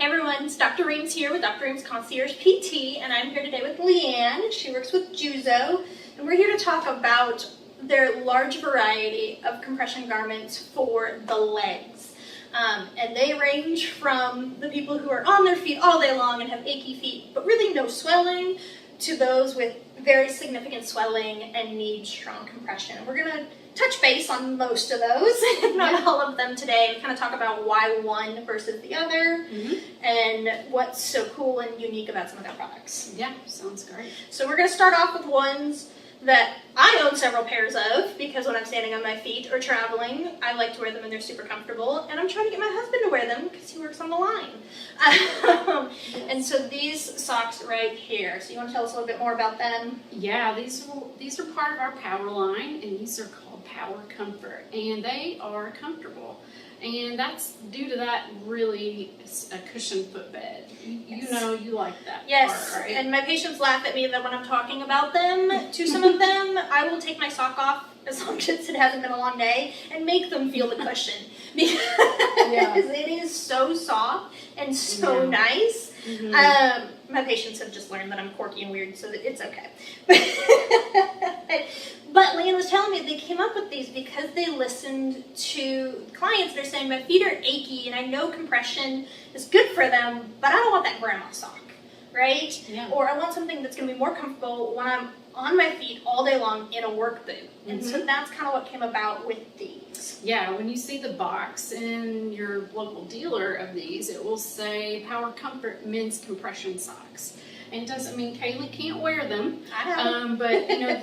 Everyone, it's Dr. Reams here with Dr. Reams Concierge PT, and I'm here today with Leann. She works with Juzo, and we're here to talk about their large variety of compression garments for the legs. And they range from the people who are on their feet all day long and have achy feet, but really no swelling, to those with very significant swelling and need strong compression. And we're going to touch base on most of those, not all of them today, and kind of talk about why one versus the other, and what's so cool and unique about some of their products. Yeah, sounds great. So we're going to start off with ones that I own several pairs of, because when I'm standing on my feet or traveling, I like to wear them and they're super comfortable, and I'm trying to get my husband to wear them because he works on the line. And so these socks right here, so you want to tell us a little bit more about them? Yeah, these are part of our Power line, and these are called Power Comfort, and they are comfortable. And that's due to that really a cushioned footbed. You know you like that part, right? And my patients laugh at me that when I'm talking about them, to some of them, I will take my sock off as long as it hasn't been a long day and make them feel the cushion. Because it is so soft and so nice. My patients have just learned that I'm quirky and weird, so it's okay. But Leann was telling me they came up with these because they listened to clients. They're saying, my feet are achy and I know compression is good for them, but I don't want that grandma sock, right? Yeah. Or I want something that's going to be more comfortable when I'm on my feet all day long in a work boot. And so that's kind of what came about with these. Yeah, when you see the box in your local dealer of these, it will say Power Comfort Men's Compression Socks. And it doesn't mean Kaylee can't wear them. I know. But you know,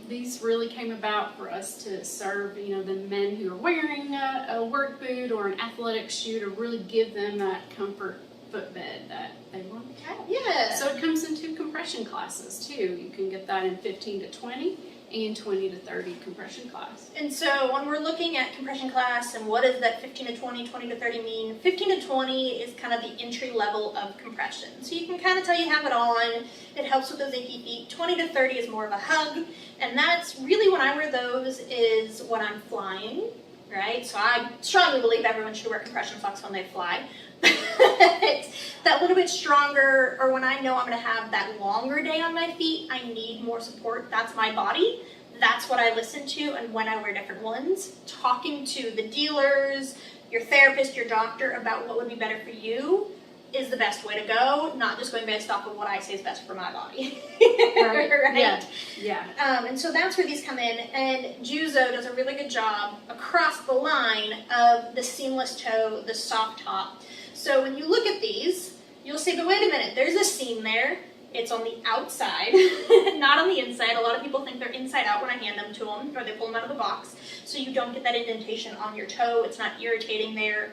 these really came about for us to serve, you know, the men who are wearing a work boot or an athletic shoe, to really give them that comfort footbed that they want to have. Yeah. So it comes in 2 compression classes too. You can get that in 15 to 20 and 20 to 30 compression class. And so when we're looking at compression class and what does that 15 to 20, 20 to 30 mean, 15 to 20 is kind of the entry level of compression. So you can kind of tell you have it on. It helps with those achy feet. 20 to 30 is more of a hug. And that's really, when I wear those, is when I'm flying, right? So I strongly believe everyone should wear compression socks when they fly. That little bit stronger, or when I know I'm going to have that longer day on my feet, I need more support. That's my body. That's what I listen to, and when I wear different ones, talking to the dealers, your therapist, your doctor about what would be better for you is the best way to go, not just going based off of what I say is best for my body. Right? Yeah. And so that's where these come in, and Juzo does a really good job across the line of the seamless toe, the soft top. So when you look at these, you'll say, but wait a minute, there's a seam there. It's on the outside, not on the inside. A lot of people think they're inside out when I hand them to them, or they pull them out of the box. So you don't get that indentation on your toe. It's not irritating there.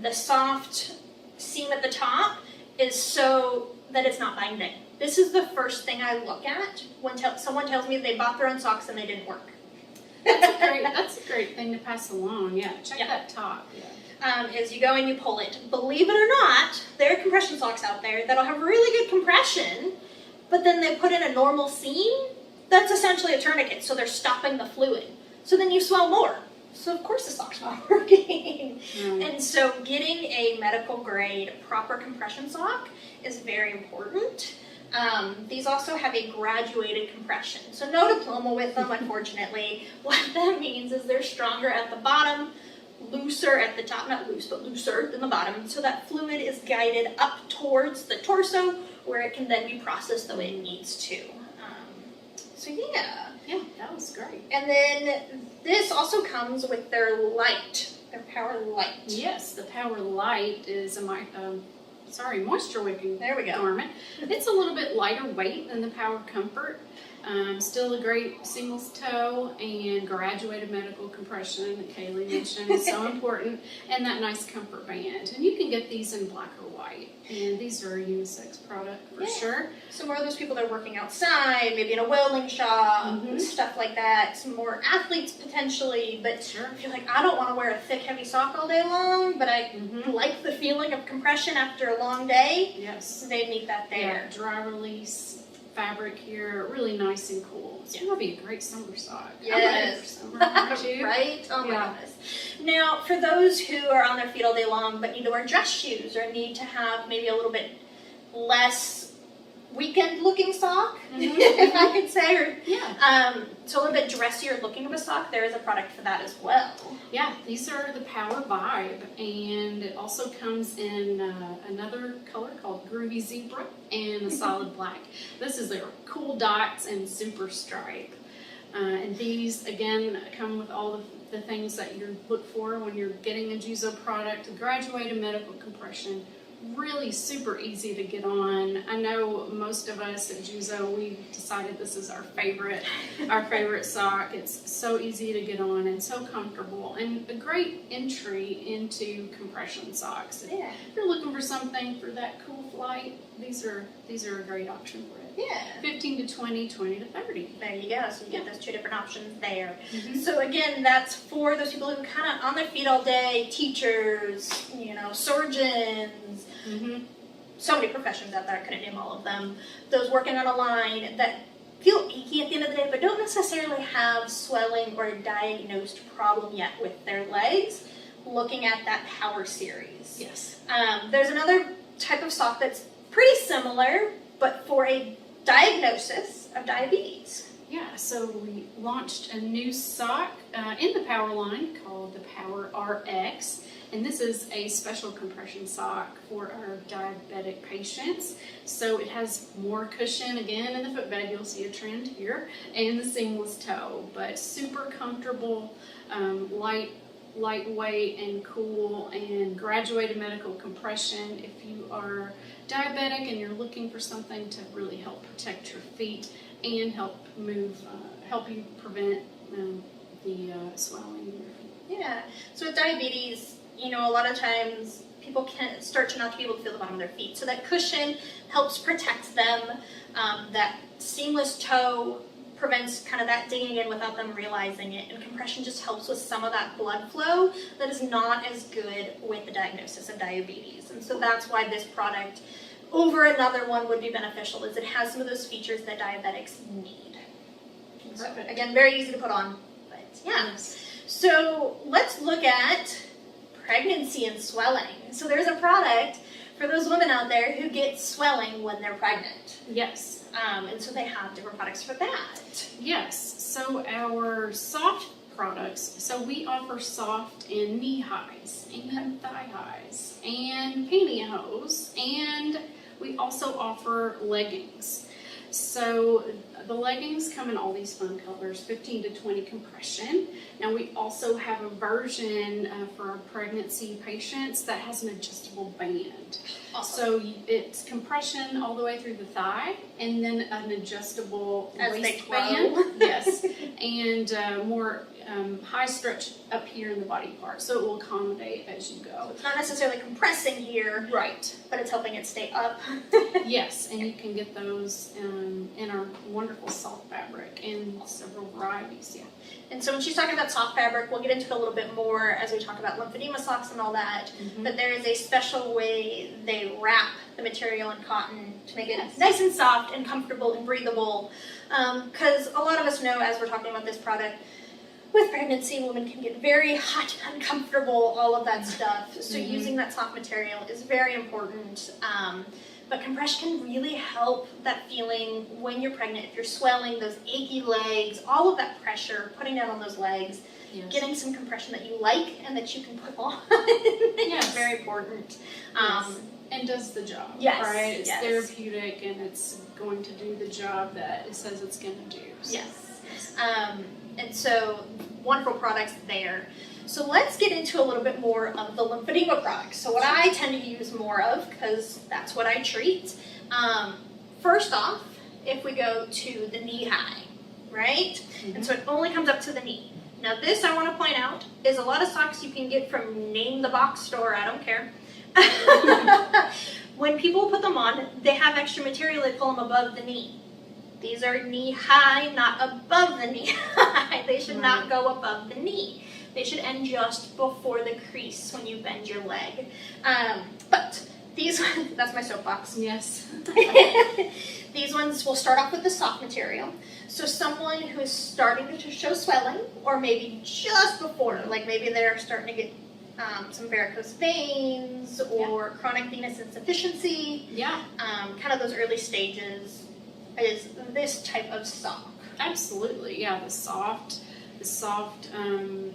The soft seam at the top is so that it's not binding. This is the first thing I look at when someone tells me they bought their own socks and they didn't work. That's a great thing to pass along. Yeah, check that top. Is you go and you pull it. Believe it or not, there are compression socks out there that'll have really good compression, but then they put in a normal seam that's essentially a tourniquet, so they're stopping the fluid. So then you swell more. So of course the sock's not working. And so getting a medical grade proper compression sock is very important. These also have a graduated compression. So no diploma with them, unfortunately. What that means is they're stronger at the bottom, looser at the top, not loose, but looser than the bottom, so that fluid is guided up towards the torso, where it can then be processed the way it needs to. So yeah, that was great. And then this also comes with their light, their Power Light. Yes, the Power Light is a moisture wicking garment. It's a little bit lighter weight than the Power Comfort. Still a great singles toe and graduated medical compression that Kaylee mentioned is so important, and that nice comfort band. And you can get these in black or white, and these are a unisex product for sure. So more of those people that are working outside, maybe in a welding shop, stuff like that. Some more athletes potentially, but if you're like, I don't want to wear a thick, heavy sock all day long, but I like the feeling of compression after a long day. Yes, they need that there. Yeah, dry release fabric here, really nice and cool. It's going to be a great summer sock. Yes. I'm ready for summer, aren't you? Right? Oh my goodness. Now, for those who are on their feet all day long but need to wear dress shoes or need to have maybe a little bit less weekend looking sock, if I could say, or so a little bit dressier looking of a sock, there is a product for that as well. Yeah, these are the Power Vibe, and it also comes in another color called Groovy Zebra and a solid black. This is their cool dots and super stripe. And these, again, come with all the things that you look for when you're getting a Juzo product. Graduated medical compression, really super easy to get on. I know most of us at Juzo, we decided this is our favorite sock. It's so easy to get on and so comfortable, and a great entry into compression socks. Yeah. If you're looking for something for that cool flight, these are a great option for it. Yeah. 15 to 20, 20 to 30. There you go. So you get those two different options there. Mm-hmm. So again, that's for those people who are kind of on their feet all day, teachers, surgeons, so many professions out there, I couldn't name all of them. Those working on a line that feel achy at the end of the day, but don't necessarily have swelling or a diagnosed problem yet with their legs, looking at that Power series. Yes. There's another type of sock that's pretty similar, but for a diagnosis of diabetes. Yeah, so we launched a new sock in the Power line called the Power RX, and this is a special compression sock for our diabetic patients. So it has more cushion, again, in the footbed, you'll see a trend here, and the seamless toe, but super comfortable, lightweight and cool, and graduated medical compression. If you are diabetic and you're looking for something to really help protect your feet and help you prevent the swelling in your feet. Yeah. So with diabetes, a lot of times people can start to not be able to feel the bottom of their feet. So that cushion helps protect them. That seamless toe prevents kind of that digging in without them realizing it. And compression just helps with some of that blood flow that is not as good with the diagnosis of diabetes. And so that's why this product over another one would be beneficial, is it has some of those features that diabetics need. So, again, very easy to put on, but yeah. Yes. So let's look at pregnancy and swelling. So there's a product for those women out there who get swelling when they're pregnant. Yes. And so they have different products for that. Yes. So our soft products, so we offer soft and knee highs and thigh highs and pantyhose, and we also offer leggings. So the leggings come in all these fun colors, 15 to 20 compression. Now we also have a version for our pregnancy patients that has an adjustable band. Awesome. So it's compression all the way through the thigh, and then an adjustable waistband. Yes, and more high stretch up here in the body part, so it will accommodate as you go. So it's not necessarily compressing here, Right. but it's helping it stay up. Yes, and you can get those in our wonderful soft fabric in several varieties. Yeah. And so when she's talking about soft fabric, we'll get into it a little bit more as we talk about lymphedema socks and all that. But there is a special way they wrap the material in cotton to make it nice and soft and comfortable and breathable. Because a lot of us know, as we're talking about this product, with pregnancy, women can get very hot, uncomfortable, all of that stuff. So using that soft material is very important. But compression can really help that feeling when you're pregnant. If you're swelling, those achy legs, all of that pressure, putting down on those legs, getting some compression that you like and that you can put on is very important. And does the job, yes, right? It's therapeutic, and it's going to do the job that it says it's going to do. So. Yes. And so, wonderful products there. So let's get into a little bit more of the lymphedema products. So what I tend to use more of, because that's what I treat. First off, if we go to the knee high, right? And so it only comes up to the knee. Now this, I want to point out, is a lot of socks you can get from name the box store, I don't care. When people put them on, they have extra material, they pull them above the knee. These are knee high, not above the knee high. They should not go above the knee. They should end just before the crease when you bend your leg. But These ones, that's my soapbox. Yes. These ones will start off with the soft material. So someone who is starting to show swelling, or maybe just before, like maybe they're starting to get some varicose veins or chronic venous insufficiency. Yeah. Kind of those early stages is this type of sock. Absolutely, yeah. The soft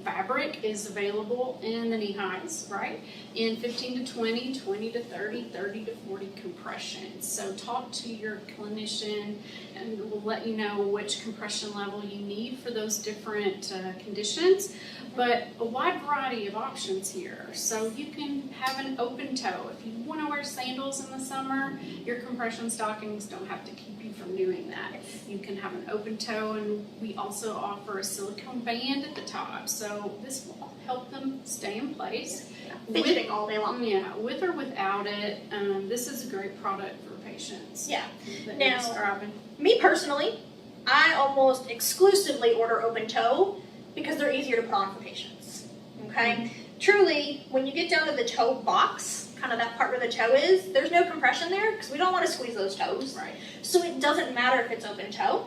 fabric is available in the knee highs, right? In 15 to 20, 20 to 30, 30 to 40 compressions. So talk to your clinician and we'll let you know which compression level you need for those different conditions. But a wide variety of options here. So you can have an open toe. If you want to wear sandals in the summer, your compression stockings don't have to keep you from doing that. You can have an open toe, and we also offer a silicone band at the top. So this will help them stay in place. Fidgeting all day long. Yeah, with or without it, this is a great product for patients. Yeah. That Now, need scrubbing. me personally, I almost exclusively order open toe because they're easier to put on for patients. Okay? Truly, when you get down to the toe box, kind of that part where the toe is, there's no compression there because we don't want to squeeze those toes. Right. So it doesn't matter if it's open toe.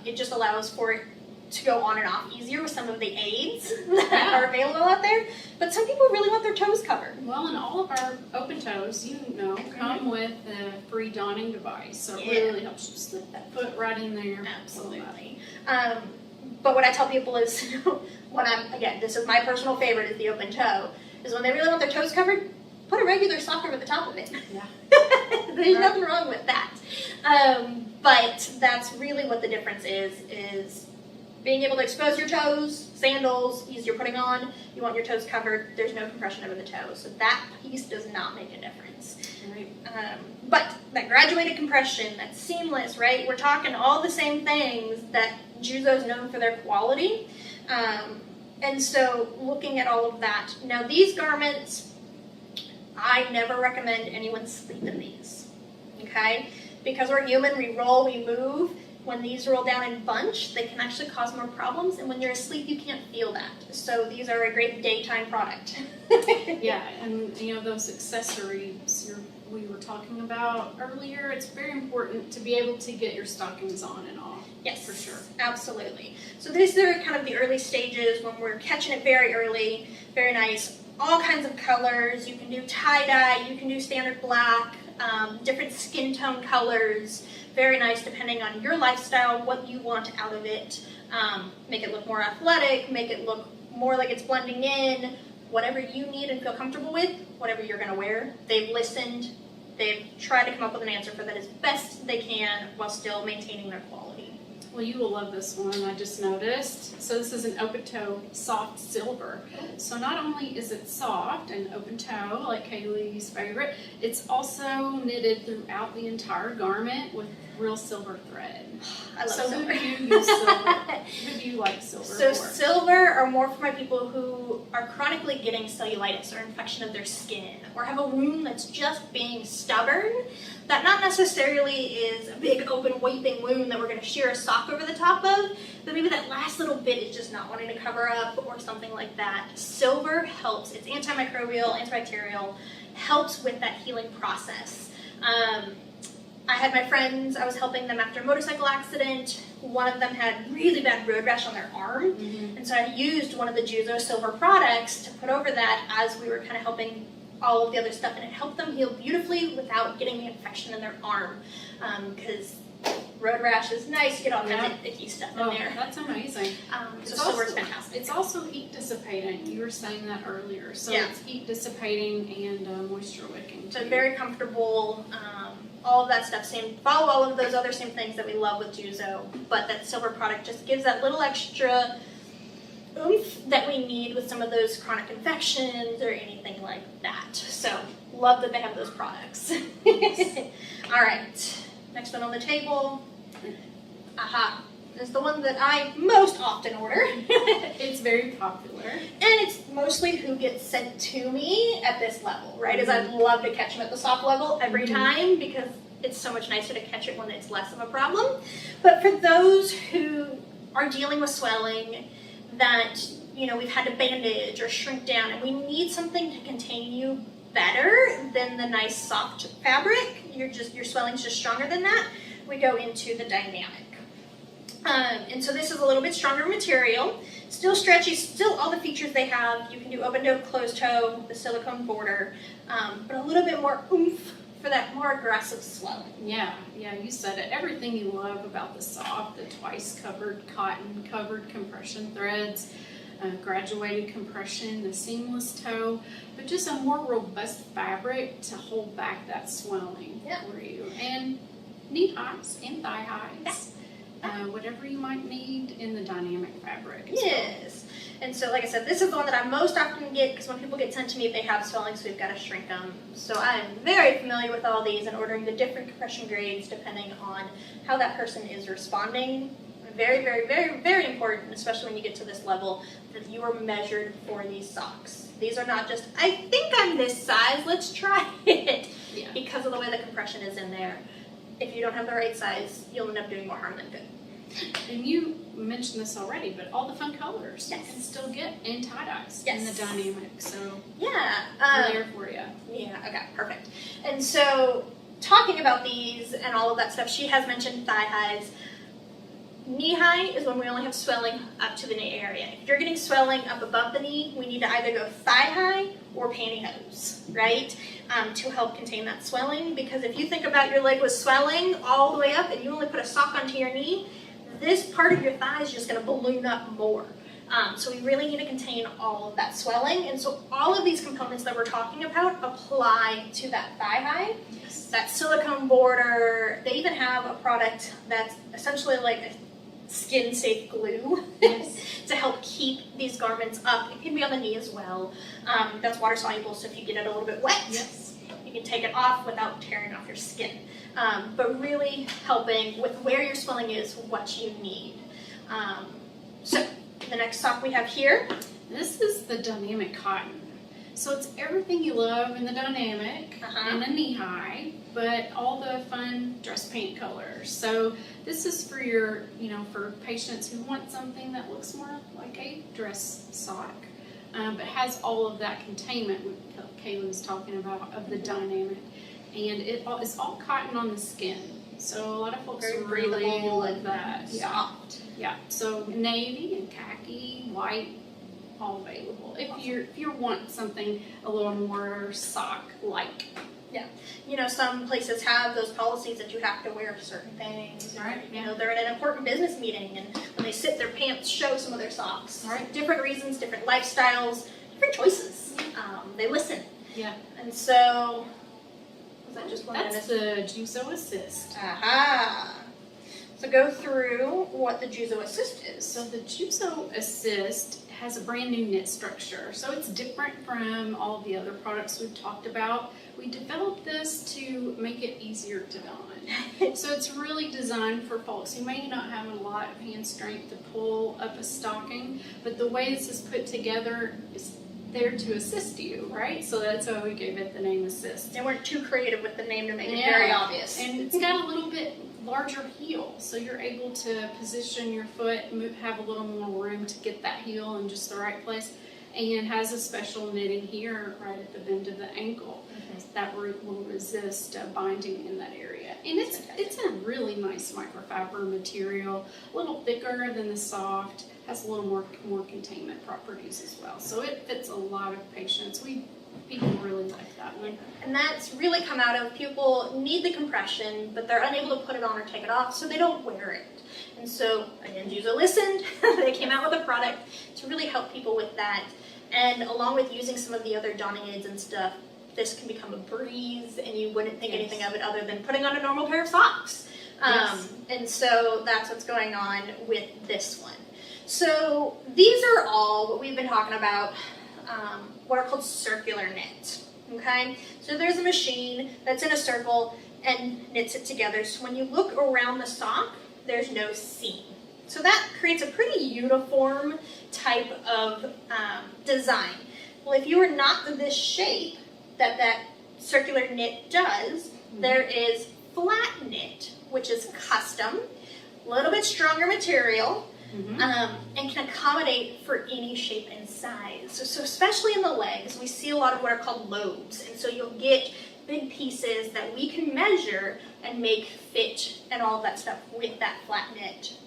It just allows for it to go on and off easier with some of the aids that are available out there. But some people really want their toes covered. Well, and all of our open toes, come with a free donning device. So it really helps you slip that foot right in there. Absolutely. But what I tell people is, when this is my personal favorite, is the open toe, is when they really want their toes covered, put a regular sock over the top of it. Yeah. There's nothing wrong with that. But that's really what the difference is being able to expose your toes, sandals, easier putting on, you want your toes covered, there's no compression over the toes. So that piece does not make a difference. Right. But that graduated compression, that's seamless, right? We're talking all the same things that Juzo is known for their quality. And so looking at all of that. Now these garments, I never recommend anyone sleep in these, okay? Because we're human, we roll, we move. When these roll down in bunch, they can actually cause more problems, and when you're asleep, you can't feel that. So these are a great daytime product. Yeah, and those accessories we were talking about earlier, it's very important to be able to get your stockings on and off. Yes, for sure. Absolutely. So these are kind of the early stages when we're catching it very early, very nice. All kinds of colors. You can do tie-dye, you can do standard black, different skin tone colors. Very nice depending on your lifestyle, what you want out of it. Make it look more athletic, make it look more like it's blending in. Whatever you need and feel comfortable with, whatever you're going to wear. They've listened. They've tried to come up with an answer for that as best they can while still maintaining their quality. Well, you will love this one, I just noticed. So this is an open toe soft silver. So not only is it soft and open toe, like Kaylee's favorite, it's also knitted throughout the entire garment with real silver thread. I love so silver. Who do you use silver? Who do you like silver So for? silver are more for my people who are chronically getting cellulitis or infection of their skin, or have a wound that's just being stubborn, that not necessarily is a big open waping wound that we're going to shear a sock over the top of, but maybe that last little bit is just not wanting to cover up or something like that. Silver helps. It's antimicrobial, antibacterial, helps with that healing process. I had my friends, I was helping them after a motorcycle accident. One of them had really bad road rash on their arm, and so I used one of the Juzo silver products to put over that as we were kind of helping all of the other stuff, and it helped them heal beautifully without getting the infection in their arm, because road rash is nice, you get all kinds of icky stuff in there. That's amazing. So silver is fantastic. It's also heat dissipating. You were saying that earlier. So it's heat dissipating and moisture wicking. So very comfortable. All of that stuff, follow all of those other same things that we love with Juzo, but that silver product just gives that little extra oomph that we need with some of those chronic infections or anything like that. So love that they have those products. All right, next one on the table. Aha. Is the one that I most often order. It's very popular. And it's mostly who gets sent to me at this level, right? Is I'd love to catch them at the soft level every time because it's so much nicer to catch it when it's less of a problem. But for those who are dealing with swelling that, we've had to bandage or shrink down and we need something to contain you better than the nice soft fabric, your swelling's just stronger than that, we go into the dynamic. And so this is a little bit stronger material, still stretchy, still all the features they have. You can do open toe, closed toe, the silicone border, but a little bit more oomph for that more aggressive swelling. Yeah, you said it. Everything you love about the soft, the twice covered, cotton covered compression threads, graduated compression, the seamless toe, but just a more robust fabric to hold back that swelling for you. And knee highs and thigh highs. Whatever you might need in the dynamic fabric. Yes. And so, like I said, this is the one that I most often get because when people get sent to me, they have swelling, so we've got to shrink them. So I'm very familiar with all these and ordering the different compression grades depending on how that person is responding. Very, very, very, very important, especially when you get to this level, that you are measured for these socks. These are not just, I think I'm this size, let's try it. Yeah. Because of the way the compression is in there. If you don't have the right size, you'll end up doing more harm than good. And you mentioned this already, but all the fun colors you can still get in tie-dyes in the dynamic. So we're there for you. Yeah, okay, perfect. And so talking about these and all of that stuff, she has mentioned thigh highs. Knee high is when we only have swelling up to the knee area. If you're getting swelling up above the knee, we need to either go thigh high or pantyhose, right? To help contain that swelling. Because if you think about your leg was swelling all the way up and you only put a sock onto your knee, this part of your thigh is just going to balloon up more. So we really need to contain all of that swelling. And so all of these components that we're talking about apply to that thigh high. Yes. That silicone border. They even have a product that's essentially like a skin safe glue to help keep these garments up. It can be on the knee as well. That's water soluble, so if you get it a little bit wet, you can take it off without tearing off your skin. But really helping with where your swelling is, what you need. So the next sock we have here. This is the dynamic cotton. So it's everything you love in the dynamic and the knee high, but all the fun dress pant colors. So this is for your, for patients who want something that looks more like a dress sock, but has all of that containment Kaylin's talking about of the dynamic. And it's all cotton on the skin. So a lot of folks really like that. Soft. Yeah. So navy and khaki, white, all available. If you want something a little more sock-like. Yeah. Some places have those policies that you have to wear certain things. Right. They're at an important business meeting, and when they sit, their pants show some of their socks. Right. Different reasons, different lifestyles, different choices. They listen. Yeah. And so, was that just one That's the Juzo Assist. So go through what the Juzo Assist is. So the Juzo Assist has a brand new knit structure. So it's different from all the other products we've talked about. We developed this to make it easier to don. So it's really designed for folks who may not have a lot of hand strength to pull up a stocking, but the way this is put together is there to assist you, right? So that's why we gave it the name Assist. They weren't too creative with the name to make it very obvious. And it's got a little bit larger heel, so you're able to position your foot, have a little more room to get that heel in just the right place, and has a special knitting here right at the bend of the ankle that will resist binding in that area. And it's a really nice microfiber material, a little thicker than the soft, has a little more containment properties as well. So it fits a lot of patients. People really like that one. And that's really come out of people need the compression, but they're unable to put it on or take it off, so they don't wear it. And so, again, Juzo listened. They came out with a product to really help people with that. And along with using some of the other donning aids and stuff, this can become a breeze, and you wouldn't think anything of it other than putting on a normal pair of socks. And so that's what's going on with this one. So these are all what we've been talking about, what are called circular knit. Okay, so there's a machine that's in a circle and knits it together. So when you look around the sock, there's no seam. So that creates a pretty uniform type of design. Well, if you were not this shape that circular knit does, there is flat knit, which is custom, a little bit stronger material, and can accommodate for any shape and size. size. So especially in the legs, we see a lot of what are called lobes. And so you'll get big pieces that we can measure and make fit and all of that stuff with that flat knit.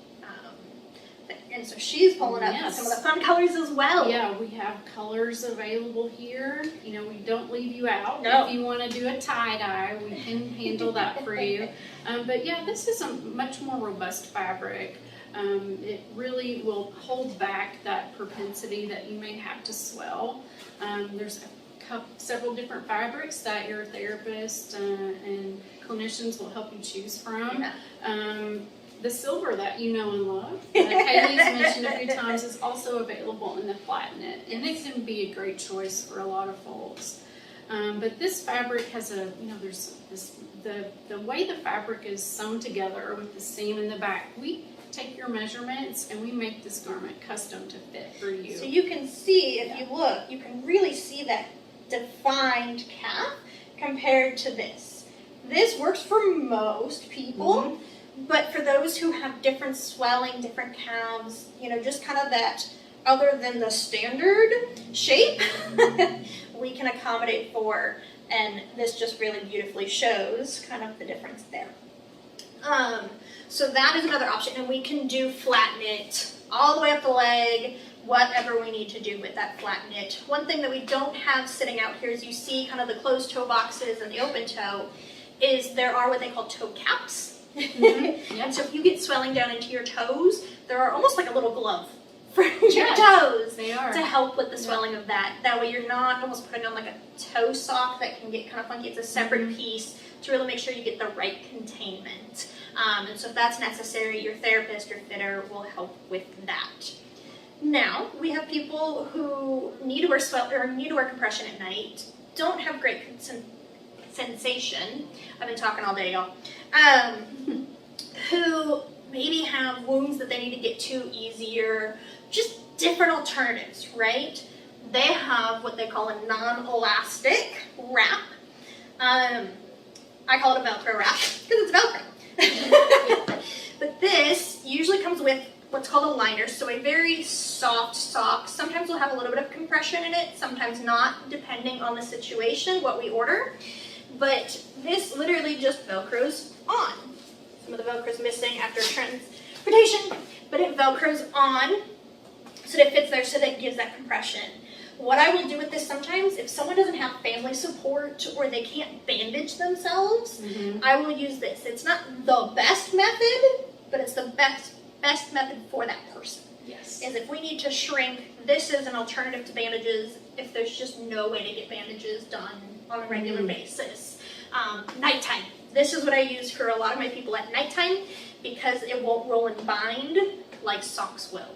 And so she's pulling up some of the fun colors as well. Yeah, we have colors available here. You know, we don't leave you out. No. If you want to do a tie-dye, we can handle that for you. But yeah, this is a much more robust fabric. It really will hold back that propensity that you may have to swell. There's several different fabrics that your therapist and clinicians will help you choose from. Yeah. The silver that you know and love, that Kaylee's mentioned a few times, is also available in the flat knit, and it can be a great choice for a lot of folks. But this fabric has a, you know, there's this, the way the fabric is sewn together with the seam in the back, we take your measurements and we make this garment custom to fit for you. So you can see, if you look, you can really see that defined calf compared to this. This works for most people. But for those who have different swelling, different calves, you know, just kind of that other than the standard shape, we can accommodate for, and this just really beautifully shows kind of the difference there. So that is another option, and we can do flat knit all the way up the leg, whatever we need to do with that flat knit. One thing that we don't have sitting out here is you see kind of the closed toe boxes and the open toe, is there are what they call toe caps. And so if you get swelling down into your toes, there are almost like a little glove for your toes to help with the swelling of that. That way you're not almost putting on like a toe sock that can get kind of funky. It's a separate piece to really make sure you get the right containment. And so if that's necessary, your therapist or fitter will help with that. Now, we have people who need to wear compression at night, don't have great sensation. I've been talking all day, y'all. Who maybe have wounds that they need to get to easier, just different alternatives, right? They have what they call a non-elastic wrap. I call it a Velcro wrap because it's Velcro. But this usually comes with what's called a liner, so a very soft sock. Sometimes we'll have a little bit of compression in it, sometimes not, depending on the situation, what we order. But this literally just Velcros on. Some of the Velcro's missing after transportation, but it Velcros on so that it fits there, so that it gives that compression. What I will do with this sometimes, if someone doesn't have family support or they can't bandage themselves, I will use this. It's not the best method, but it's the best method for that person. Yes. Is if we need to shrink, this is an alternative to bandages if there's just no way to get bandages done on a regular basis. Nighttime. This is what I use for a lot of my people at nighttime because it won't roll and bind like socks will.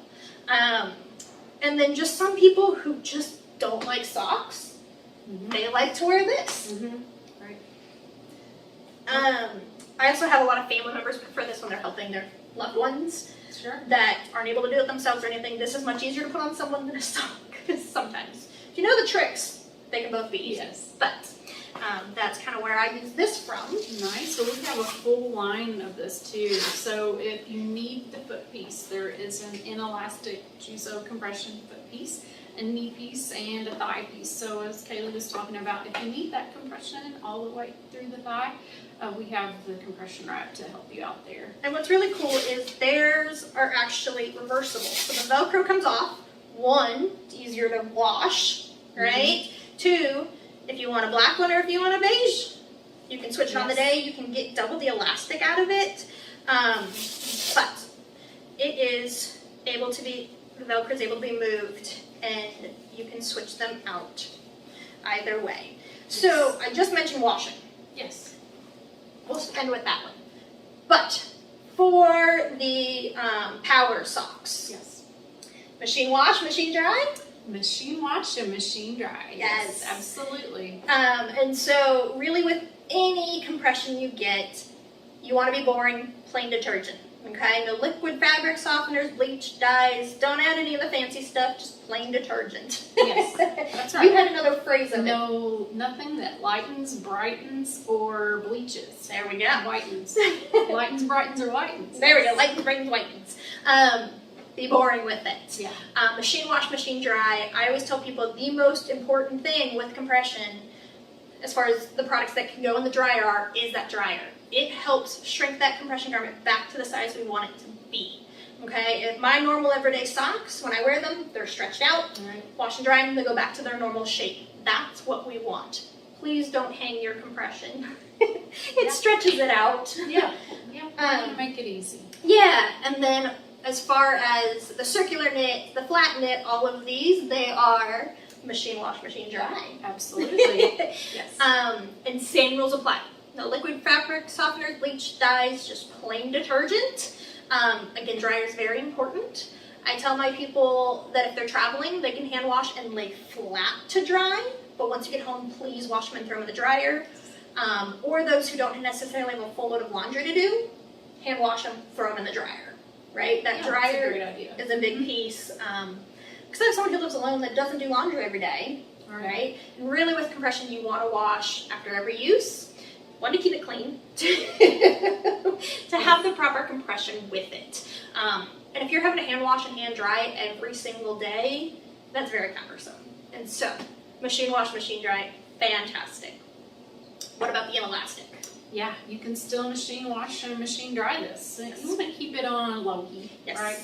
And then just some people who just don't like socks, they like to wear this. Right. I also have a lot of family members prefer this when they're helping their loved ones that aren't able to do it themselves or anything. This is much easier to put on someone than a sock sometimes. If you know the tricks, they can both be easy. Yes. But that's kind of where I use this from. Nice. So we have a full line of this too. So if you need the foot piece, there is an inelastic Juzo compression foot piece, a knee piece, and a thigh piece. So as Kaylee was talking about, if you need that compression all the way through the thigh, we have the compression wrap to help you out there. And what's really cool is theirs are actually reversible. So the Velcro comes off. One, it's easier to wash, right? Two, if you want a black one or if you want a beige, you can switch it on the day. You can get double the elastic out of it. But it is able to be, the Velcro is able to be moved and you can switch them out either way. So I just mentioned washing. Yes. We'll end with that one. But for the power socks. Yes. Machine wash, machine dry? Machine wash and machine dry. Yes. Absolutely. And so really with any compression you get, you want to be boring, plain detergent. Okay? No liquid fabric softeners, bleach, dyes. Don't add any of the fancy stuff, just plain detergent. Yes, that's right. You had another phrase of it. No, nothing that lightens, brightens, or bleaches. There we go. Whitens. Lightens, brightens, or whitens. There we go. Lightens, brightens, whitens. be boring with it. Yeah. Machine wash, machine dry. I always tell people the most important thing with compression, as far as the products that can go in the dryer are, is that dryer. It helps shrink that compression garment back to the size we want it to be. Okay, if my normal everyday socks, when I wear them, they're stretched out. Right. Wash and dry them, they go back to their normal shape. That's what we want. Please don't hang your compression. It stretches it out. Yeah, make it easy. Yeah, and then as far as the circular knit, the flat knit, all of these, they are machine wash, machine dry. Absolutely. Yes. And same rules apply. No liquid fabric softeners, bleach, dyes, just plain detergent. Again, dryer is very important. I tell my people that if they're traveling, they can hand wash and lay flat to dry. But once you get home, please wash them and throw them in the dryer. Or those who don't necessarily have a full load of laundry to do, hand wash them, throw them in the dryer. Right? That dryer is a big piece. Because I have someone who lives alone that doesn't do laundry every day. Right? And really with compression, you want to wash after every use. One, to keep it clean, to have the proper compression with it. And if you're having to hand wash and hand dry every single day, that's very cumbersome. And so, machine wash, machine dry, fantastic. What about the inelastic? Yeah, you can still machine wash and machine dry this. You want to keep it on low heat, right?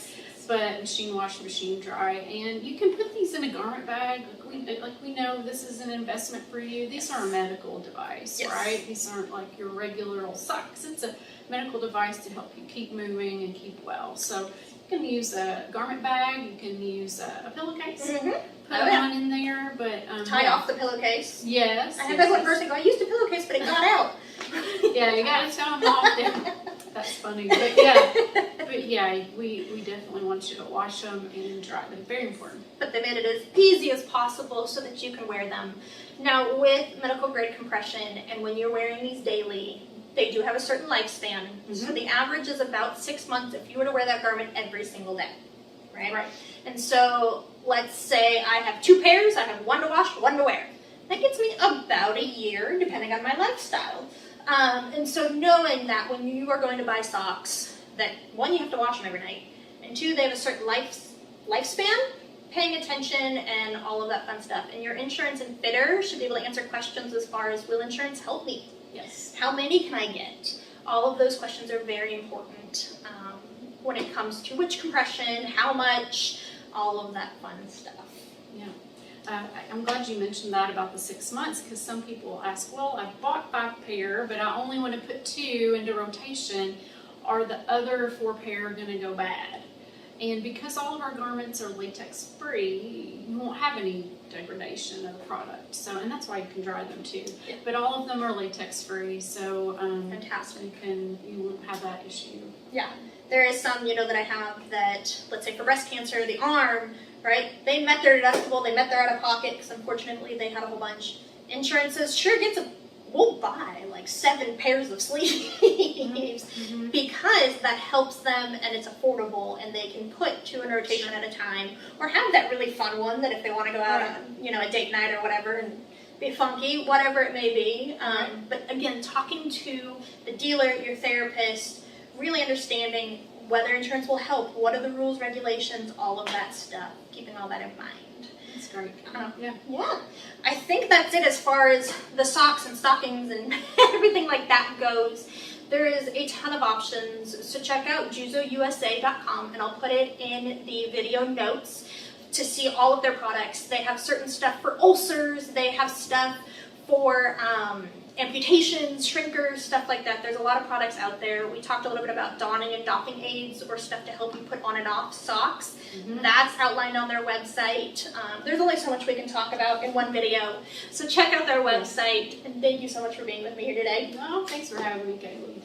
But machine wash, machine dry, and you can put these in a garment bag. Like we know this is an investment for you. These are a medical device, right? These aren't like your regular old socks. It's a medical device to help you keep moving and keep well. So you can use a garment bag. You can use a pillowcase. Put one in there, but tie off the pillowcase. Yes. I had that one person go, I used a pillowcase, but it got out. Yeah, you gotta tell them off there. That's funny, but yeah, we definitely want you to wash them and dry them. Very important. But they made it as easy as possible so that you can wear them. Now, with medical grade compression, and when you're wearing these daily, they do have a certain lifespan. So the average is about 6 months if you were to wear that garment every single day, right? And so let's say I have 2 pairs. I have one to wash, one to wear. That gets me about a year, depending on my lifestyle. And so knowing that when you are going to buy socks, that 1, you have to wash them every night, and 2, they have a certain lifespan, paying attention and all of that fun stuff. And your insurance and fitter should be able to answer questions as far as, will insurance help me? Yes. How many can I get? All of those questions are very important when it comes to which compression, how much, all of that fun stuff. Yeah. I'm glad you mentioned that about the 6 months, because some people ask, well, I bought 5 pair, but I only want to put 2 into rotation. Are the other 4 pair going to go bad? And because all of our garments are latex free, you won't have any degradation of the product. So, and that's why you can dry them too. Yeah. But all of them are latex free, so fantastic. You won't have that issue. Yeah, there is some that I have that, let's say for breast cancer, the arm. Right? They met their deductible, they met their out-of-pocket, because unfortunately they had a whole bunch. Insurance says, sure, we'll buy like 7 pairs of sleeves because that helps them and it's affordable and they can put 2 in rotation at a time, or have that really fun one that if they want to go out on a date night or whatever and be funky, whatever it may be. But again, talking to the dealer, your therapist, really understanding whether insurance will help, what are the rules, regulations, all of that stuff, keeping all that in mind. That's great. Yeah. I think that's it as far as the socks and stockings and everything like that goes. There is a ton of options, so check out JuzoUSA.com, and I'll put it in the video notes to see all of their products. They have certain stuff for ulcers, they have stuff for amputations, shrinkers, stuff like that. There's a lot of products out there. We talked a little bit about donning and doffing aids, or stuff to help you put on and off socks. That's outlined on their website. There's only so much we can talk about in one video. So check out their website. And thank you so much for being with me here today. Oh, thanks for having me, Kaylee.